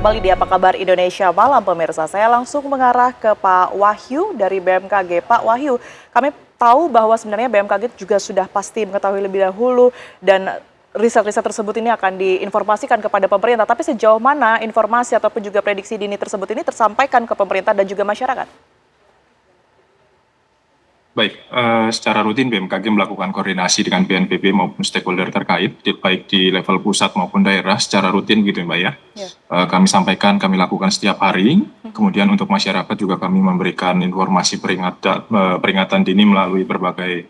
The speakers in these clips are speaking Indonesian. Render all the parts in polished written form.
kembali di Apa Kabar Indonesia Malam pemirsa. Saya langsung mengarah ke Pak Wahyu dari BMKG. Pak Wahyu, kami tahu bahwa sebenarnya BMKG juga sudah pasti mengetahui lebih dahulu dan riset-riset tersebut ini akan diinformasikan kepada pemerintah. Tapi sejauh mana informasi ataupun juga prediksi dini tersebut ini tersampaikan ke pemerintah dan juga masyarakat? Baik, secara rutin BMKG melakukan koordinasi dengan BNPB maupun stakeholder terkait, baik di level pusat maupun daerah secara rutin gitu Mbak ya. Kami sampaikan, kami lakukan setiap hari, kemudian untuk masyarakat juga kami memberikan informasi peringatan dini melalui berbagai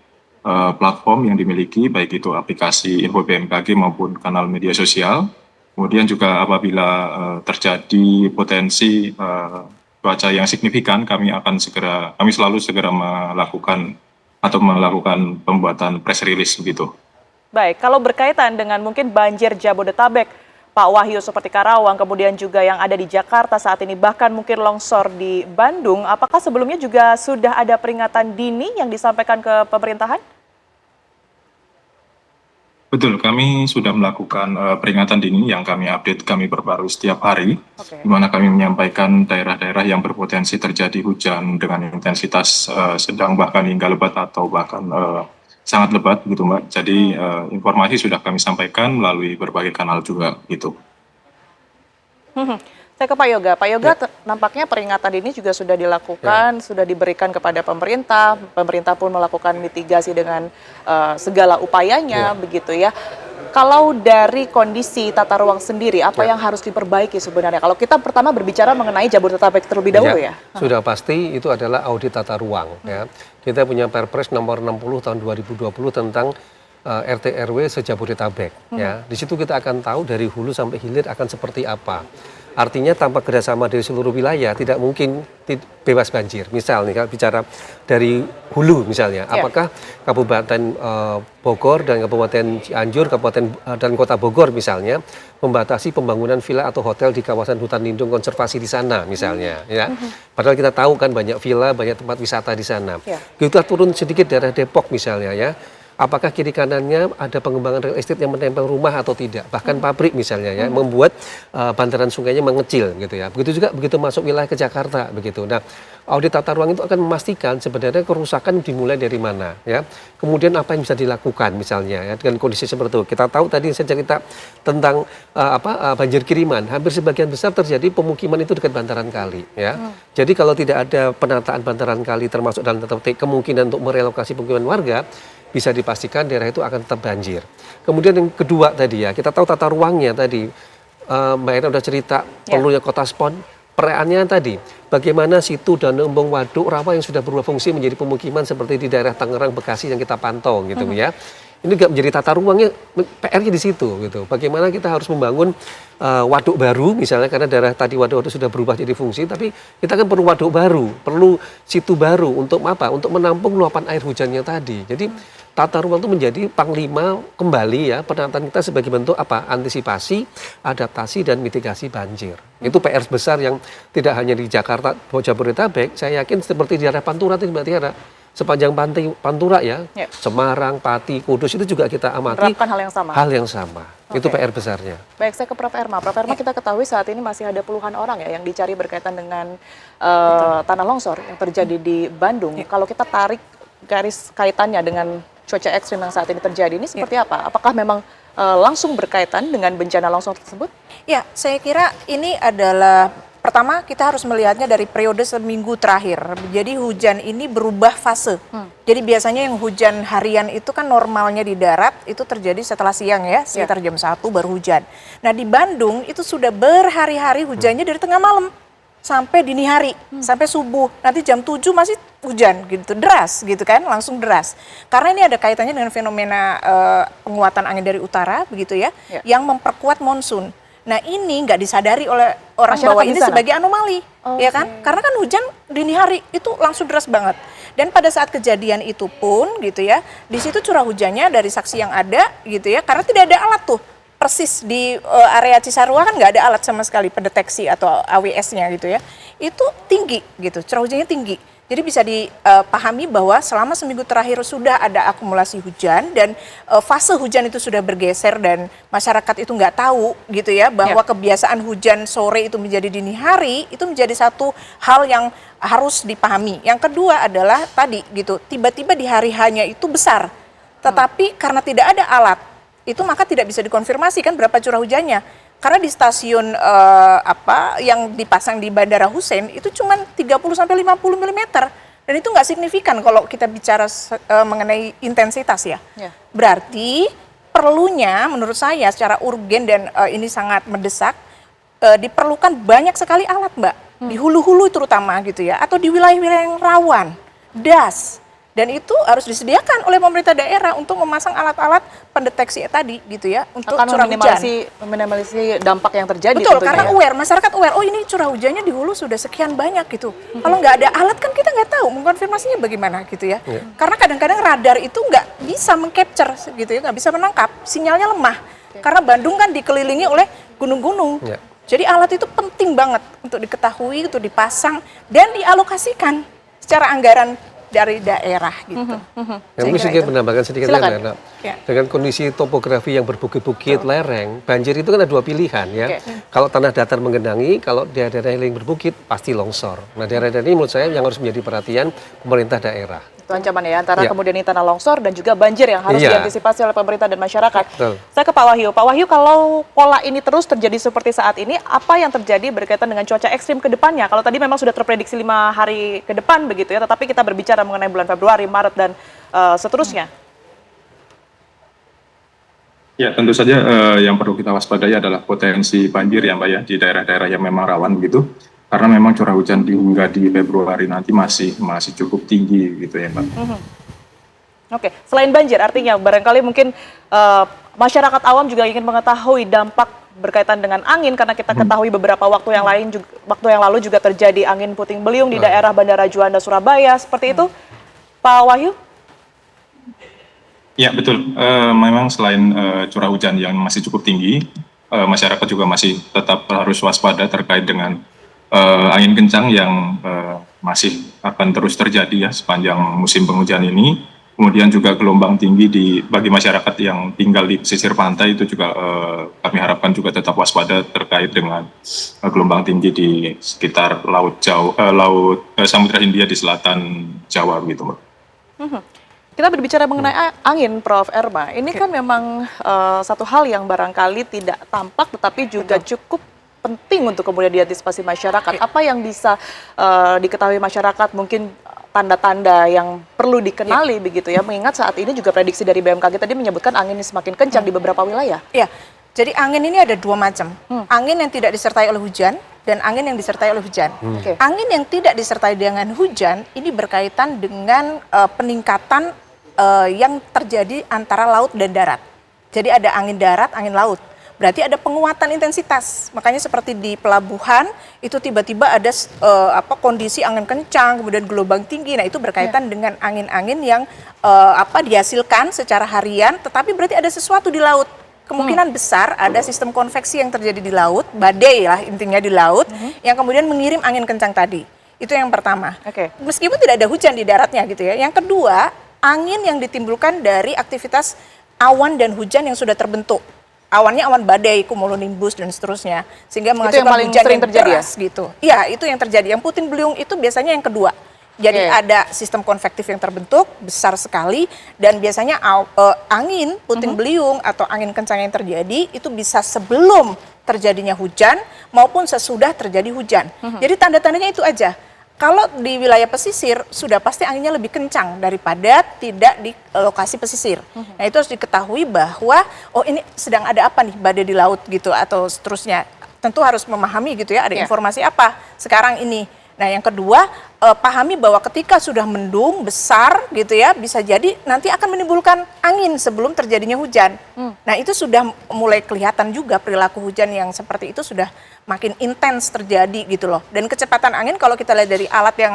platform yang dimiliki, baik itu aplikasi Info BMKG maupun kanal media sosial. Kemudian juga apabila terjadi potensi cuaca yang signifikan, kami selalu segera melakukan pembuatan press release begitu. Baik, kalau berkaitan dengan mungkin banjir Jabodetabek, Pak Wahyu, seperti Karawang, kemudian juga yang ada di Jakarta saat ini, bahkan mungkin longsor di Bandung, apakah sebelumnya juga sudah ada peringatan dini yang disampaikan ke pemerintahan? Betul, kami sudah melakukan peringatan dini yang kami update, kami perbarui setiap hari, di mana kami menyampaikan daerah-daerah yang berpotensi terjadi hujan dengan intensitas sedang bahkan hingga lebat atau bahkan sangat lebat gitu Mbak. Jadi informasi sudah kami sampaikan melalui berbagai kanal juga gitu. Saya ke Pak Yoga. Pak Yoga, nampaknya peringatan dini juga sudah dilakukan, sudah diberikan kepada pemerintah. Pemerintah pun melakukan mitigasi dengan segala upayanya, begitu ya. Kalau dari kondisi tata ruang sendiri, apa yang harus diperbaiki sebenarnya? Kalau kita pertama berbicara mengenai Jabodetabek terlebih dahulu ya. Sudah pasti itu adalah audit tata ruang. Ya. Kita punya Perpres nomor 60 tahun 2020 tentang RT RW se-Jabodetabek. Ya. Di situ kita akan tahu dari hulu sampai hilir akan seperti apa. Artinya tanpa kerjasama dari seluruh wilayah tidak mungkin bebas banjir. Misal nih kalau bicara dari hulu misalnya, apakah Kabupaten Bogor dan Kabupaten Cianjur, Kabupaten dan Kota Bogor misalnya membatasi pembangunan villa atau hotel di kawasan hutan lindung konservasi di sana misalnya, ya. Padahal kita tahu kan banyak villa, banyak tempat wisata di sana. Kita turun sedikit daerah Depok misalnya ya. Apakah kiri kanannya ada pengembangan real estate yang menempel rumah atau tidak, bahkan pabrik misalnya ya, membuat bantaran sungainya mengecil gitu ya. Begitu juga begitu masuk wilayah ke Jakarta begitu. Nah, audit tata ruang itu akan memastikan sebenarnya kerusakan dimulai dari mana ya. Kemudian apa yang bisa dilakukan misalnya ya dengan kondisi seperti itu. Kita tahu tadi saya cerita tentang banjir kiriman, hampir sebagian besar terjadi pemukiman itu dekat bantaran kali ya. Jadi kalau tidak ada penataan bantaran kali termasuk dalam tata petik kemungkinan untuk merelokasi pemukiman warga, bisa dipastikan daerah itu akan tetap banjir. Kemudian yang kedua tadi ya, kita tahu tata ruangnya tadi, Mbak Ena udah cerita perlunya kota spon, perayaannya tadi, bagaimana situ Danau Embung Waduk Rawa yang sudah berubah fungsi menjadi pemukiman seperti di daerah Tangerang, Bekasi yang kita pantau gitu ya. Ini juga menjadi tata ruangnya, PR-nya di situ gitu. Bagaimana kita harus membangun waduk baru misalnya karena daerah tadi waduk-waduk sudah berubah jadi fungsi, tapi kita kan perlu waduk baru, perlu situ baru untuk apa? Untuk menampung luapan air hujannya tadi. Jadi tata ruang itu menjadi panglima kembali ya penataan kita sebagai bentuk apa? Antisipasi, adaptasi dan mitigasi banjir. Itu PR besar yang tidak hanya di Jakarta, Jabodetabek, saya yakin seperti di daerah Pantura tadi Mbak Tiara. Sepanjang pantai Pantura ya, Semarang, Pati, Kudus itu juga kita amati. Menerapkan hal yang sama. Hal yang sama. Itu PR besarnya. Baik, saya ke Prof. Erma. Prof. Erma, kita ketahui saat ini masih ada puluhan orang ya yang dicari berkaitan dengan tanah longsor yang terjadi di Bandung. Kalau kita tarik garis kaitannya dengan cuaca ekstrim yang saat ini terjadi, ini seperti apa? Apakah memang langsung berkaitan dengan bencana longsor tersebut? Ya, saya kira ini adalah pertama kita harus melihatnya dari periode seminggu terakhir. Jadi hujan ini berubah fase. Jadi biasanya yang hujan harian itu kan normalnya di darat itu terjadi setelah siang ya, sekitar jam 1 baru hujan. Nah di Bandung itu sudah berhari-hari hujannya dari tengah malam sampai dini hari, sampai subuh. Nanti jam 7 masih hujan gitu, deras gitu kan, langsung deras. Karena ini ada kaitannya dengan fenomena penguatan angin dari utara begitu ya, yang memperkuat monsun. Nah ini nggak disadari oleh orang bahwa ini sebagai anomali, ya kan? Karena kan hujan dini hari itu langsung deras banget. Dan pada saat kejadian itu pun, gitu ya, di situ curah hujannya dari saksi yang ada, gitu ya, karena tidak ada alat tuh. Persis di area Cisarua kan nggak ada alat sama sekali pendeteksi atau AWS-nya gitu ya. Itu tinggi gitu, curah hujannya tinggi. Jadi bisa dipahami bahwa selama seminggu terakhir sudah ada akumulasi hujan dan fase hujan itu sudah bergeser dan masyarakat itu nggak tahu gitu ya bahwa kebiasaan hujan sore itu menjadi dini hari itu menjadi satu hal yang harus dipahami. Yang kedua adalah tadi gitu tiba-tiba di hari hanya itu besar, tetapi karena tidak ada alat itu maka tidak bisa dikonfirmasi kan berapa curah hujannya. Karena di stasiun yang dipasang di Bandara Hussein itu cuma 30-50 mm dan itu nggak signifikan kalau kita bicara mengenai intensitas ya. Berarti perlunya menurut saya secara urgen dan ini sangat mendesak diperlukan banyak sekali alat Mbak di hulu-hulu terutama gitu ya atau di wilayah-wilayah yang rawan, das. Dan itu harus disediakan oleh pemerintah daerah untuk memasang alat-alat pendeteksi tadi gitu ya untuk curah hujan. Meminimalisasi dampak yang terjadi. Betul, karena masyarakat aware, oh ini curah hujannya di hulu sudah sekian banyak gitu. Kalau nggak ada alat kan kita nggak tahu mengkonfirmasinya bagaimana gitu ya. Karena kadang-kadang radar itu nggak bisa mengcapture gitu ya, nggak bisa menangkap, sinyalnya lemah. Karena Bandung kan dikelilingi oleh gunung-gunung. Jadi alat itu penting banget untuk diketahui, untuk dipasang dan dialokasikan secara anggaran dari daerah gitu. Yang mungkin sedikit menambahkan sedikit Nana. Dengan kondisi topografi yang berbukit-bukit, lereng, banjir itu kan ada dua pilihan ya. Kalau tanah datar menggenangi, kalau daerah-daerah yang berbukit pasti longsor. Nah daerah-daerah ini menurut saya yang harus menjadi perhatian pemerintah daerah. Itu ancaman ya antara kemudian ini tanah longsor dan juga banjir yang harus diantisipasi oleh pemerintah dan masyarakat. Saya ke Pak Wahyu. Pak Wahyu, kalau pola ini terus terjadi seperti saat ini, apa yang terjadi berkaitan dengan cuaca ekstrim ke depannya? Kalau tadi memang sudah terprediksi 5 hari ke depan begitu ya, tetapi kita berbicara mengenai bulan Februari, Maret dan seterusnya. Ya, tentu saja yang perlu kita waspadai adalah potensi banjir ya Mbak ya di daerah-daerah yang memang rawan begitu. Karena memang curah hujan hingga di Februari nanti masih cukup tinggi gitu ya Mbak. Oke, selain banjir artinya barangkali mungkin masyarakat awam juga ingin mengetahui dampak berkaitan dengan angin karena kita ketahui beberapa waktu yang lalu juga terjadi angin puting beliung di daerah Bandara Juanda Surabaya seperti itu, Pak Wahyu? Ya betul, memang selain curah hujan yang masih cukup tinggi, masyarakat juga masih tetap harus waspada terkait dengan angin kencang yang masih akan terus terjadi ya sepanjang musim penghujan ini. Kemudian juga gelombang tinggi bagi masyarakat yang tinggal di pesisir pantai itu juga kami harapkan juga tetap waspada terkait dengan gelombang tinggi di sekitar Samudra Hindia di selatan Jawa gitu Mbak. Kita berbicara mengenai angin, Prof. Erma. Ini kan memang satu hal yang barangkali tidak tampak, tetapi juga cukup penting untuk kemudian diantisipasi masyarakat. Apa yang bisa diketahui masyarakat, mungkin tanda-tanda yang perlu dikenali begitu ya, mengingat saat ini juga prediksi dari BMKG tadi menyebutkan angin ini semakin kencang di beberapa wilayah. Iya, jadi angin ini ada dua macam. Angin yang tidak disertai oleh hujan dan angin yang disertai oleh hujan. Angin yang tidak disertai dengan hujan ini berkaitan dengan peningkatan yang terjadi antara laut dan darat. Jadi ada angin darat, angin laut. Berarti ada penguatan intensitas. Makanya seperti di pelabuhan itu tiba-tiba ada kondisi angin kencang, kemudian gelombang tinggi. Nah itu berkaitan dengan angin-angin yang dihasilkan secara harian, tetapi berarti ada sesuatu di laut. Kemungkinan besar ada sistem konveksi yang terjadi di laut, badai lah intinya di laut, yang kemudian mengirim angin kencang tadi. Itu yang pertama. Meskipun tidak ada hujan di daratnya gitu ya. Yang kedua, angin yang ditimbulkan dari aktivitas awan dan hujan yang sudah terbentuk. Awannya awan badai, cumulonimbus dan seterusnya, sehingga menghasilkan hujan yang deras gitu. Iya, itu yang terjadi. Yang puting beliung itu biasanya yang kedua. Jadi ada sistem konvektif yang terbentuk besar sekali dan biasanya angin puting beliung atau angin kencang yang terjadi itu bisa sebelum terjadinya hujan maupun sesudah terjadi hujan. Jadi tanda-tandanya itu aja. Kalau di wilayah pesisir sudah pasti anginnya lebih kencang daripada tidak di lokasi pesisir. Nah itu harus diketahui bahwa oh ini sedang ada apa nih badai di laut gitu atau seterusnya. Tentu harus memahami gitu ya ada informasi apa sekarang ini. Nah yang kedua pahami bahwa ketika sudah mendung besar gitu ya bisa jadi nanti akan menimbulkan angin sebelum terjadinya hujan. Nah itu sudah mulai kelihatan juga perilaku hujan yang seperti itu sudah makin intens terjadi gitu loh. Dan kecepatan angin kalau kita lihat dari alat yang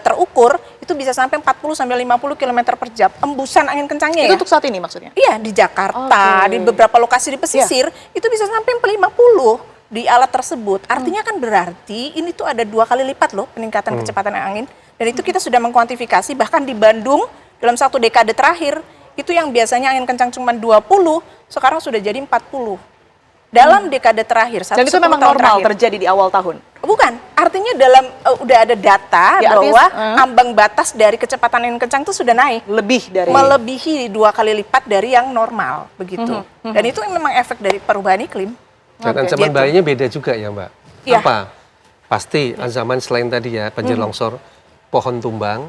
terukur itu bisa sampai 40 sampai 50 km per jam embusan angin kencangnya. Itu untuk saat ini maksudnya? Iya di Jakarta, di beberapa lokasi di pesisir itu bisa sampai 50. di alat tersebut, artinya kan berarti ini tuh ada 2 kali lipat loh peningkatan kecepatan angin. Dan itu kita sudah mengkuantifikasi, bahkan di Bandung dalam 1 dekade terakhir, itu yang biasanya angin kencang cuma 20, sekarang sudah jadi 40. Dalam dekade terakhir, Dan itu memang normal terjadi di awal tahun? Bukan, artinya dalam udah ada data Ya, bahwa artinya, ambang batas dari kecepatan angin kencang itu sudah naik. Melebihi 2 kali lipat dari yang normal, begitu. Dan itu memang efek dari perubahan iklim. Dan ancaman gitu. bahayanya beda juga ya Mbak. Iya. Apa? Pasti ancaman selain tadi ya banjir longsor, pohon tumbang,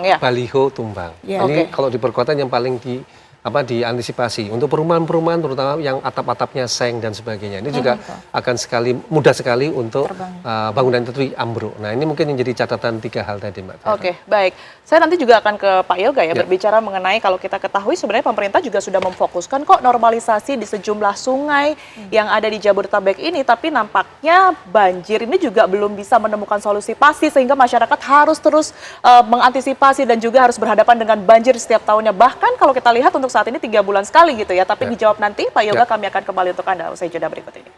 Ya. baliho tumbang. Ya. Ini kalau di perkotaan yang paling diantisipasi. Untuk perumahan-perumahan terutama yang atap-atapnya seng dan sebagainya. Ini juga akan mudah sekali untuk bangunan itu ambruk. Nah, ini mungkin yang jadi catatan 3 hal tadi Mbak. Oke, baik. Saya nanti juga akan ke Pak Yoga ya, berbicara mengenai kalau kita ketahui sebenarnya pemerintah juga sudah memfokuskan kok normalisasi di sejumlah sungai yang ada di Jabodetabek ini, tapi nampaknya banjir ini juga belum bisa menemukan solusi pasti sehingga masyarakat harus terus mengantisipasi dan juga harus berhadapan dengan banjir setiap tahunnya. Bahkan kalau kita lihat untuk saat ini 3 bulan sekali gitu ya, tapi dijawab nanti Pak Yoga, kami akan kembali untuk Anda usai jeda berikut ini.